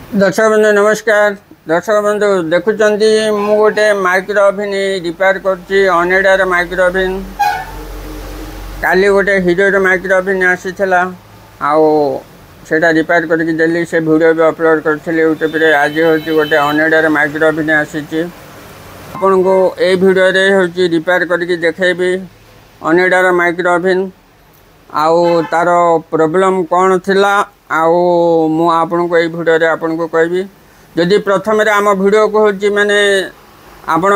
दर्शक बंधु नमस्कार। दर्शक बंधु देखुं मु गोटे माइक्रो ओभन रिपेयर कर माइक्रो ओभन काली गोटे हीरो माइक्रो ओभन आसीला आटा रिपेयर करके देली से वीडियो भी अपलोड करी यूट्यूब रे। आज हूँ गोटे अनेडार माइक्रो ओभन आसी आपन को ये वीडियो रे हूँ रिपेयर करके देखेबी अनेडार माइक्रो ओभन आउ तार प्रोब्लेम कौन थिला मु आपन को ये वीडियो रे आपन को कहबी। जदि प्रथम रे आम वीडियो को होची माने आपण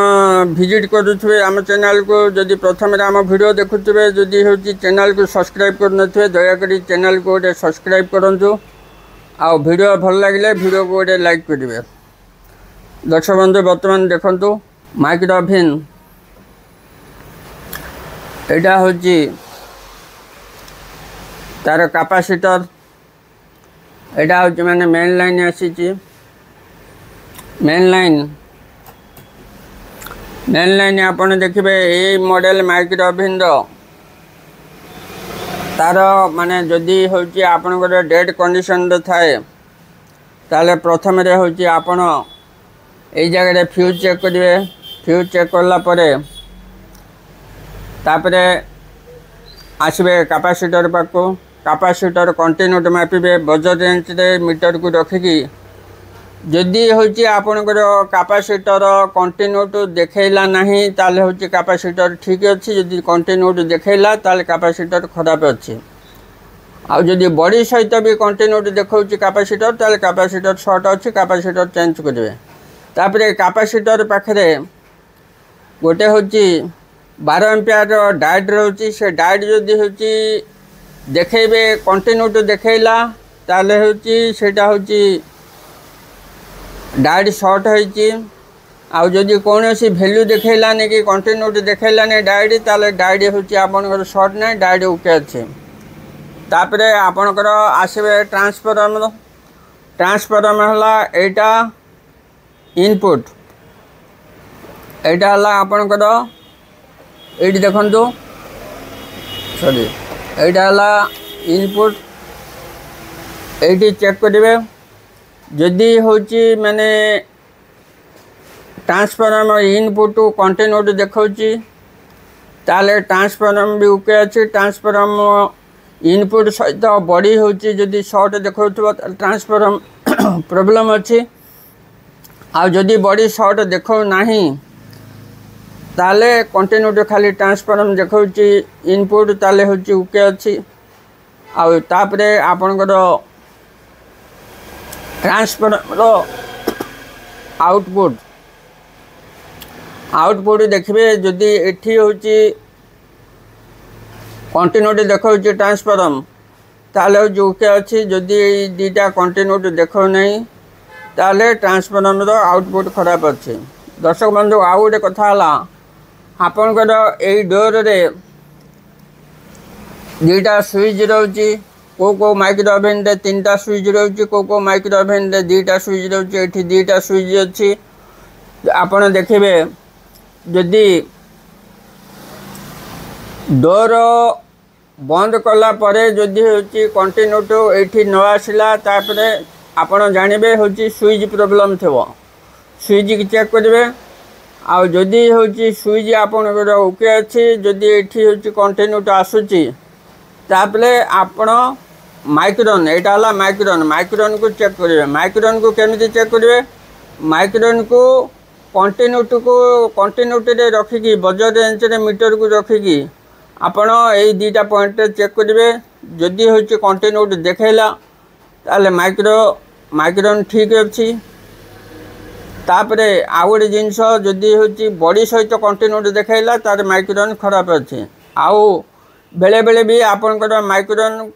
विजिट करुथुबे आम चैनल को, जदि प्रथम रे आम वीडियो देखुथुबे, जदि होची चैनल को सब्सक्राइब करनथुबे दया करी चैनल को गोटे सब्सक्राइब करंतु आ वीडियो भल लागिले वीडियो को गोटे लाइक करिवे। दर्शक बंधु वर्तमान देखंतु माइक्रो ओभन एटा होची तार कैपेसिटर एटा हूँ माने मेन लाइन आसी मेन लाइन आपन देखिए ये मॉडल माइक्रो ओभन तार माने जदि हूँ आपण डेड कंडीशन थाए ताले प्रथम रे हूँ आपण ये जगह फ्यूज चेक करेंगे। फ्यूज चेक करला परे तापरे आसबे कैपेसिटर पाको कैपेसिटर कंटिन्यूटी मापिबे बजर रेंज रे मीटर को रखिकी जदि हूँ आपणकर कैपेसिटर कंटिन्यूटी देखला नहीं ताले हूँ कैपेसिटर ठीक अच्छी, जदि कंटिन्यूटी देखला ताले कैपेसिटर खराब अच्छी। आउ जदि बॉडी सहित भी कंटिन्यूटी देखा कैपेसिटर ताले कैपेसिटर शॉर्ट अच्छी, कैपेसिटर चेंज करेंगे। तापरे कैपेसिटर पाखरे गोटे हूँ 12 एम्पियर डायोड रोचे से डायोड जदि हूँ देखेबे कंटिन्यूटी देखला ताले हूँ सेटा हूँ डायोड शॉर्ट होइची। आउ जदि कौन सी वैल्यू देखला नहीं कि कंटिन्यूटी देखला नहीं डायोड ताले डायोड हूँ आपनकर शॉर्ट नहीं, डायोड ओके अच्छे। तापरे आपनकर आसबे ट्रांसफॉर्मर है एटा इनपुट एटा हला आपनकर एटी देखंतु सॉरी एटा हला इनपुट एटी चेक करेंगे। जदि हूँ माने ट्रांसफॉर्मर इनपुट कंटिन्यूटी देखौची ताले ट्रांसफॉर्मर भी ओके अच्छे। ट्रांसफॉर्मर इनपुट सहित बॉडी हूँ जदि शॉर्ट देखो ट्रांसफॉर्मर प्रॉब्लम अच्छी। आ जदि बॉडी शॉर्ट देखो नहीं ताले कंटिन्यूटी खाली ट्रांसफॉर्मर देखौची इनपुट ताले हूँ ओके अच्छी। आउ तापरे आपनकर ट्रांसफॉर्मर आउटपुट देखिए जदि एठी हूँ कंटिन्यूटी देखा ट्रांसफॉर्मर ताले हूँ ओके अच्छी। जदि दीटा कंटिन्यूटी देखो नहीं ताले ट्रांसफॉर्मर आउटपुट खराब अच्छे। दर्शक बंधु आउ गोटे कथा आपनकर यही डोर रे दुईटा स्विच रोचे, को माइक्रो ओभन रे 3टा स्विच रोचे, को माइक्रो ओभन रे 2टा स्विच रोचे। एठी 2टा स्विच अच्छी आपन देखिए जदि डोर बंद कला परे जदि हूँ कंटिन्यूटी एठी न आसला तापरे आपन जानबे हूँ स्विच प्रॉब्लम थो। स्विच की चेक करेंगे। आउ जदि हूँ स्विच आपनकर ओके अच्छी, जदि एठी हूँ कंटिन्यूटी आसूची तापरे आपण माइक्रोन एटा हला माइक्रोन को चेक करेंगे। माइक्रोन को केमिति चेक करेंगे? माइक्रोन को कंटिन्यूटी रे रखिकी बजर रेंज रे मीटर को रखिकी आपण यही 2टा पॉइंट चेक करेंगे। जदि हूँ कंटिन्यूटी देखला ताले माइक्रोन ठीक अच्छी। तापरे आउ गोटे जिनस जदि हूँ बॉडी सहित कंटिन्यूटी देखला तार माइक्रोन खराब अच्छे। आउ बेले बेले भी आपनकर माइक्रोन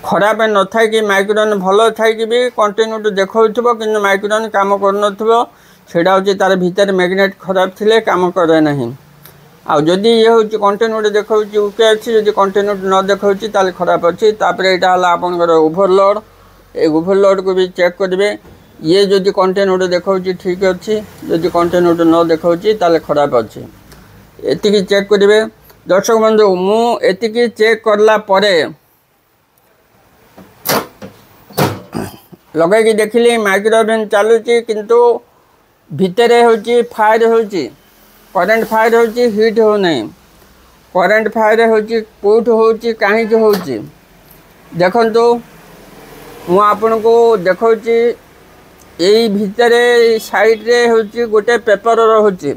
खराब न था कि माइक्रोन भल था कि भी कंटिन्यूटी देखो कि माइक्रोन काम कर सेटा हूँ तार भीतर मैग्नेट खराब थिले काम करे नहीं। आउ जदि ये हूँ कंटिन्यूटी देखा ओके अच्छी, जदि कंटिन्यूटी न देखा ताले खराब अच्छी। तापर यहाँ हला आपनकर ओभरलोड, ए ओभरलोड को भी चेक करेंगे। ये जदि कंटिन्यूटी देखा ठीक अच्छी, जदि कंटिन्यूटी न देखा ताले खराब अच्छी। एतिकी चेक करेंगे। दर्शक बंधु मु एतिकी चेक करला परे लगे देखिली माइक्रो ओवन चलुची किंतु भितर होची फायर होची करेंट फायर होची हीट हो नहीं करेंट फायर होची कोठ होची काहे के होची देखंतु मु आपन को देखौची एई भितर साइड रे होची गोटे पेपर होची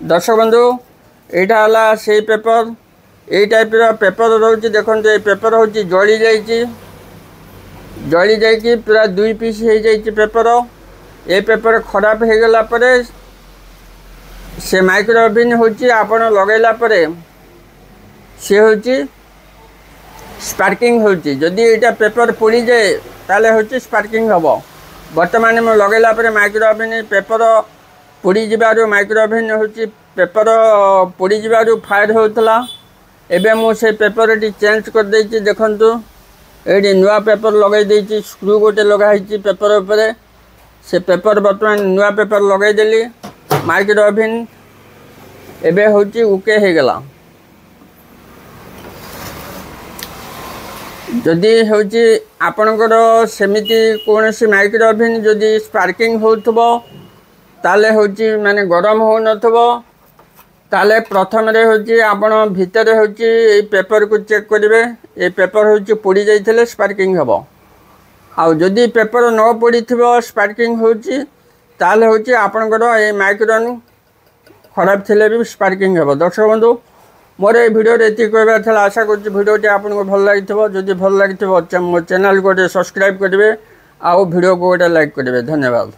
दर्शक बंधु एटा हला से पेपर ए टाइप रो पेपर रोची देखंतु ए पेपर होची जली जाइकी पूरा दुई पीस हो जाइए पेपर ए पेपर खराब हो गला परे से माइक्रो ओवन होची आपण लगैला परे से होची स्पार्किंग होची जदि एटा पेपर पोड़ी जाए ताले होची स्पार्किंग हबो वर्तमान में लगैला परे माइक्रो ओवन पेपर पोड़ी जिबारु माइक्रो ओवन होची पेपर पोड़ी जिबारु फायर होतला एबे मो से पेपर टी चेंज कर देची देखंतु ये नुआ पेपर लगे देची स्क्रू गोटे लगाई पेपर उपरे से पेपर बर्तमान नुआ पेपर लगेदेली माइक्रो ओवन एबे होची ओके हो गला जदि होची आपनकर सेमिति कोनोसी माइक्रो ओवन जदि स्पार्किंग होथबो ताले होची माने गरम हो नथबो ताले प्रथम रे होची आपण भितर होची ए पेपर को चेक करिवे ए पेपर होची पोड़ी जाइथिले स्पार्किंग हबो आ जदि पेपर न पोड़ी थिबो स्पार्किंग होची ताले होची आपनकर ए माइक्रो खराब थिले भी स्पार्किंग हबो दर्शक बंधु मोर ए वीडियो रे एति कहबा थला आशा करछि वीडियो टी आपनको भल लागिथिबो जदि भल लागिथिबो मो चैनल को सब्सक्राइब करिवे आ वीडियो को लाइक करिवे धन्यवाद।